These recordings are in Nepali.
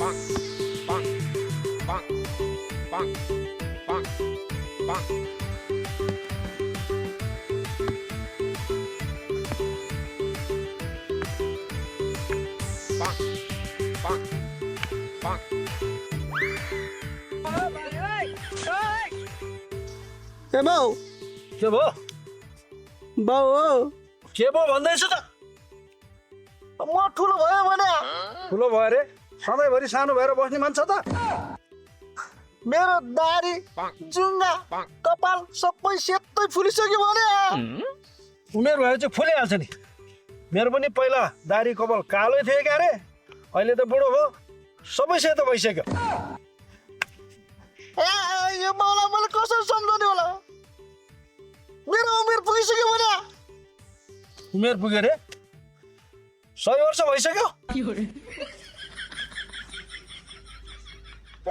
ए बाउ के भयो बाउ हो के भयो भन्दैछ त म ठुलो भयो भने ठुलो भयो रे सधैँभरि सानो भएर बस्ने मान्छे त मेरो दारी जुङ्गा कपाल सबै सेतै फुलिसक्यो भने उमेर भएर चाहिँ फुलिहाल्छ नि मेरो पनि पहिला दारी कपाल कालै थियो क्या रे अहिले त बुढो भयो सबै सेतो भइसक्यो ए यो बाउलाई मैले कसरी सम्झाउने होला मेरो उमेर पुगिसक्यो भने उमेर पुग्यो रे 100 वर्ष भइसक्यो ए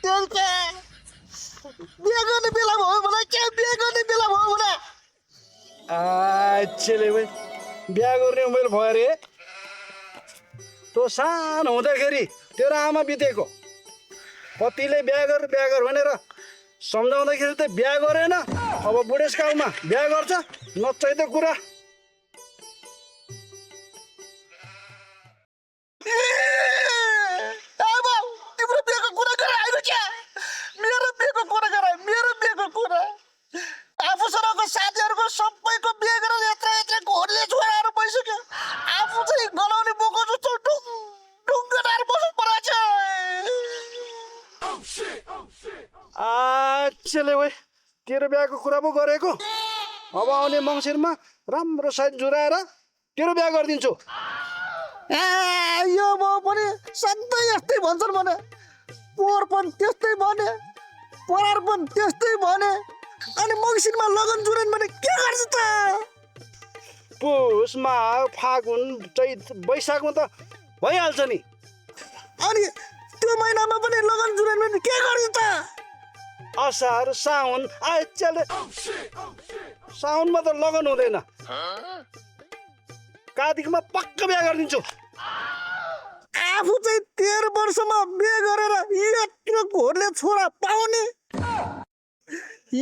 त्यसले बिहे गर्ने बेला भयो भने के बिहे गर्ने बेला भयो भने आच्छेले भाइ बिहा गर्ने उमेर भयो रे तँ सानो हुँदाखेरि तेरो आमा बितेको पतिले बिहा गर भनेर सम्झाउँदाखेरि त बिहा गरेन अब बुढेसकालमा बिहा गर्छ नच्चै त कुरा तिम्रो बिहेको कुरा गरे आइरो क्या मेरो बिहेको कुरा गरे मेरो बिहेको कुरा आफूसँगको साथीहरूको सबैको बिहे गरेर यत्र घोरले छोराहरू भइसक्यो आफू चाहिँ गलाउने बोको जस्तो ढुङ्गेर बस्नु परेछ आच्छेले भाइ तेरो बिहाको कुरा पो गरेको अब आउने मङ्सिरमा राम्रो साइज जुराएर तेरो बिहा गरिदिन्छु ए यो बाउ पनि सधैँ यस्तै भन्छन् भने पोहोर पनि त्यस्तै भने परार पनि त्यस्तै भने अनि मङ्सिरमा लगन जुरेन भने के गर्छ त पुष माघ फागुन चैत वैशाखमा त भइहाल्छ नि अनि त्यो महिनामा पनि लगन जुरेन भने के गर्छ त असार साउन आइचले साउनमा त लगन हुँदैन कार्तिकमा पक्का बिहा गरिदिन्छु आफू चाहिँ 13 वर्षमा बिहे गरेर यत्रो घोरले छोरा पाउने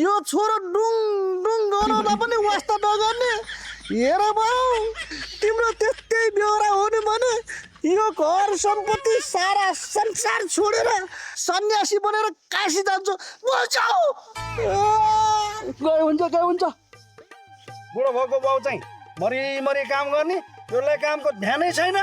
यो छोरो डुङ गराउँदा पनि वास्ता नगर्ने हेर बाउ तिम्रो त्यस्तै बेहोरा हुने भने यो घर सम्पत्ति सारा संसार छोडेर सन्यासी बनेर काशी जान्छु बुझाउ गए हुन्छ बुढो भएको बाउ चाहिँ मरी काम गर्ने यसलाई कामको ध्यानै छैन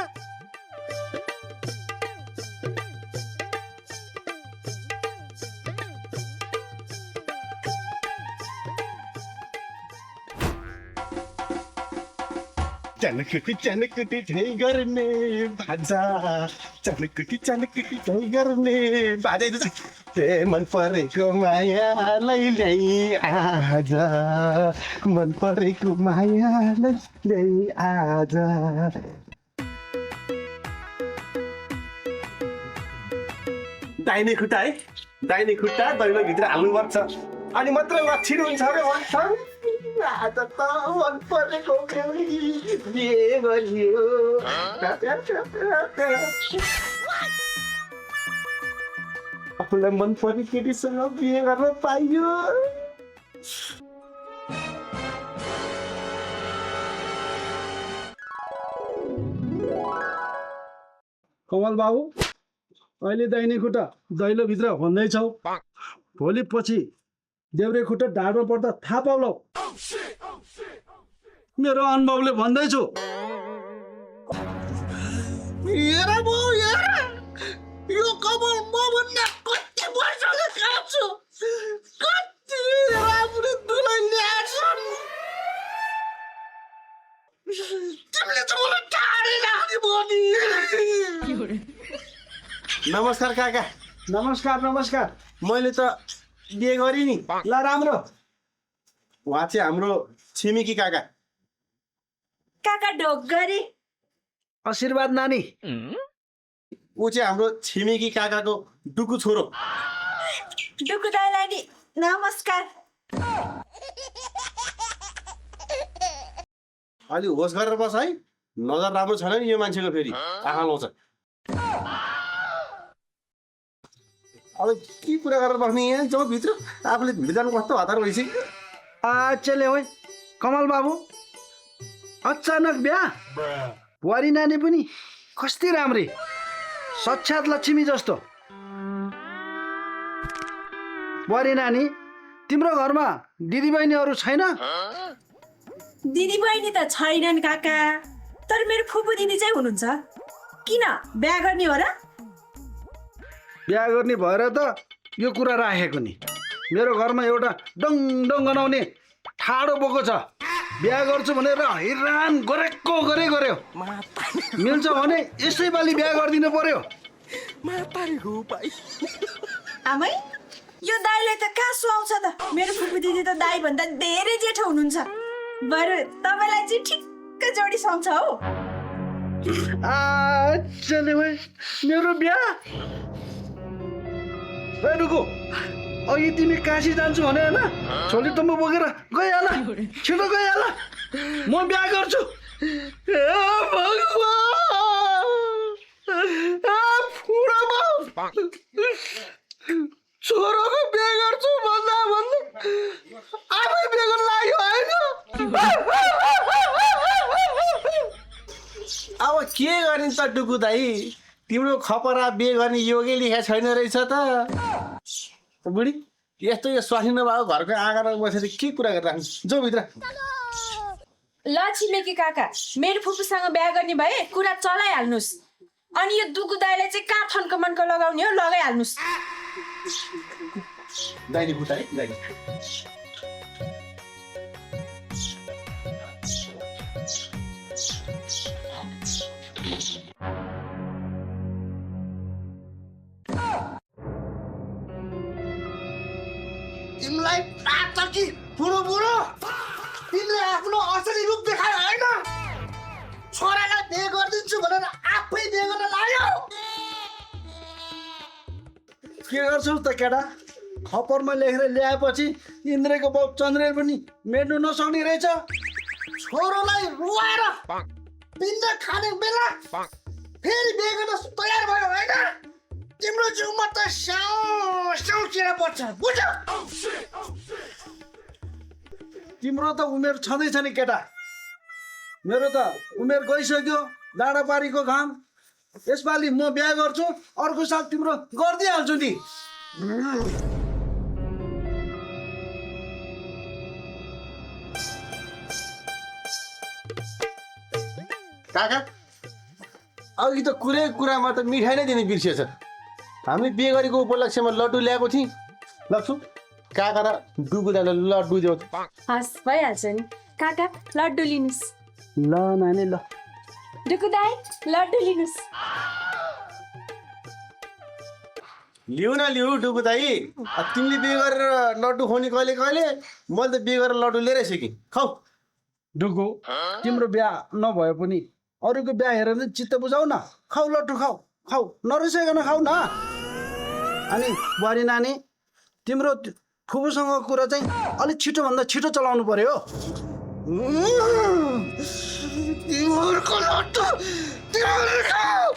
चनकुटी झै गर्ने बाजा चनकुटी झै गर्ने बाजा मन परेको मायालाई ल्याइ आज मन परेको मायालाई ल्याइ आज दाहिने खुट्टा दैलोभित्र हाल्नुपर्छ अनि मात्र लक्षण हुन्छ अरे भन्छन् आज त मन परेको बिहे गरियो आफूलाई मन पर्ने केटीसँग बिहे गर्न पाइयो कमल बाबु अहिले दाहिने खुट्टा दैलोभित्र भन्दैछौ भोलि पछि देब्रे खुट्टा ढाडमा पर्दा थाहा पाउलौ मेरो अनुभवले भन्दैछु हेर बाउ हेर यो कमल म भन्दा कति वर्षले खान्छु कति राम्रो दुलै ल्याछन् तिमीले त मलाई टाढै राख्ने भयो नि नमस्कार काका नमस्कार मैले त बिहे गरेँ नि ल राम्रो उहाँ चाहिँ हाम्रो छिमेकी काका काका ढोगरी आशीर्वाद नानी ऊ चाहिँ हाम्रो छिमेकी काकाको डुकु छोरो डुकु दाइलाई नि नमस्कार अलि होस गरेर बस है नजर राम्रो छैन नि यो मान्छेको फेरि आँखा लाउँछ अब के कुरा गरेर बस्ने यहाँ जाउँ भित्र आफूले भित्र जानु कस्तो हतार भइसक्यो आचेले हो कमल बाबु अचानक बिहा बुहारी नानी पनि कति राम्री साक्षात् लक्ष्मी जस्तो बुहारी नानी तिम्रो घरमा दिदीबहिनीहरू छैन दिदी बहिनी त छैनन् काका तर मेरो फुपू दिदी चाहिँ हुनुहुन्छ किन बिहा गर्ने हो र बिहा गर्ने भएर त यो कुरा राखेको नि मेरो घरमा एउटा डङ डङ गनाउने ठाडो बोको छ बिहा गर्छु भनेर हैरान गरेको गर्यो मिल्छ भने यसै पालि बिहा गरिदिनु पर्यो आमै यो दाइलाई त कहाँ सुहाउँछ त मेरो फुपू दिदी त दाइ भन्दा धेरै जेठो हुनुहुन्छ बरु तपाईँलाई चाहिँ ठिक्क जोडी सुहाउँछ हौ चले भाइ मेरो बिहा रुको अघि तिमी काशी जान्छु भने होइन छोरी त म बोकेर गइहाल छिटो गइहाल म बिहा गर्छु छोरोको बिहा गर्छु भन्दा आफै बिहा गर्न लाग्यो होइन अब के गर्ने त डुकु दाई तिम्रो खपरा बिहे गर्ने योगै लेखा छैन रहेछ त बुढी यस्तो यो स्वासिनो भएको घरको आँगनमा बसेर के कुरा गरिराख्नु जाऊ भित्र ल छिमेकी काका मेरो फुपूसँग बिहा गर्ने भए कुरा चलाइहाल्नुहोस् अनि यो दुगु दाइलाई चाहिँ कहाँ थन्क मन्क लगाउने हो लगाइहाल्नुहोस् दाइले बुटा है दाइले तिमीलाई थाहा छ कि बुढो तिमीले आफ्नो असली रूप देखायो होइन छोरालाई बिहे गरिदिन्छु भनेर आफै बिहे गर्न लाग्यो के गर्छौ त केटा खपरमा लेखेर ल्याएपछि इन्द्रको बाउ चन्द्रेल पनि मेट्नु नसक्ने रहेछ छोरोलाई रुवाएर पिण्ड खाने बेला फेरि बिहे गर्न तयार भयो होइन तिम्रो जिउमा त स्याउ चिरा पर्छ बुझ्यौ तिम्रो त उमेर छँदैछ नि केटा मेरो त उमेर गइसक्यो डाँडापारीको घाम यसपालि म बिहा गर्छु अर्को साल तिम्रो गरिदिइहाल्छु नि काका अघि त कुरामा त मिठाई नै दिने बिर्सिएछ हामी बिहे गरेको उपलक्ष्यमा लड्डु ल्याएको थियौँ लग्छु काका र डुगु दाइलाई लड्डु दियो हस् भइहाल्छ नि काका लड्डु लिनुहोस् ल नानी ल डुगु दाइ लड्डु लिनुहोस् लिउ न लिउ डुगु दाइ तिमीले बिहे गरेर लड्डु खुवाउने कहिले मैले त बिहे गरेर लड्डु लिएर सिकेँ खाऊ डुगु तिम्रो बिहा नभए पनि अरूको बिहा हेरेर चित्त बुझाउ न खाऊ लड्डु खाऊ नरिसाइकन खाऊ न अनि बुहारी नानी तिम्रो फुपूसँग कुरा चाहिँ अलिक छिटोभन्दा छिटो चलाउनु पर्यो तिमीहरूको लड्डु तिमीहरू खाऊ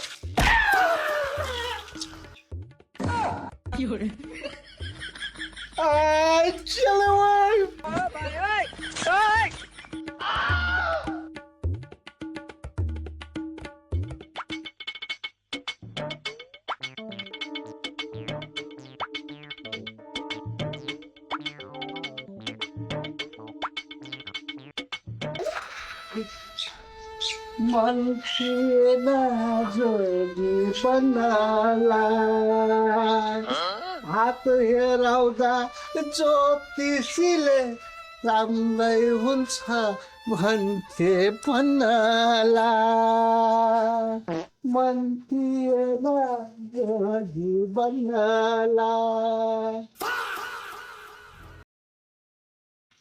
मन थिएन जोडी बनालाई हात हेराउँदा ज्योतिषीले राम्रै हुन्छ भन्थे भन्नलाई मन थिएन जोडी बनालाई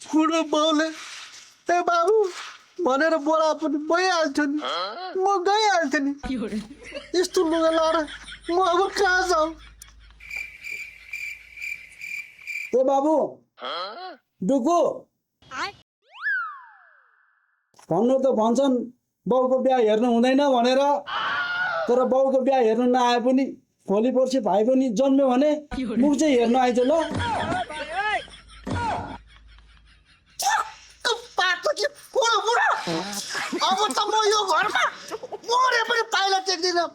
बुढो बाउले ए बाबु भनेर बोला पनि भइहाल्थ्यो नि म गइहाल्थेँ नि यस्तो लुगा लाएर म अब कहाँ जाउँ ए बाबु डुकु भन्नु त भन्छन् बाउको बिहा हेर्नु हुँदैन भनेर तर बाउको बिहा हेर्नु नआए पनि भोलि पर्सि भाइ पनि जन्म्यो भने मुख चाहिँ हेर्न आइज ल। पातो कि बुढो बुढो अब त म यो घरमा मरे पनि पाइला टेक्दिनँ।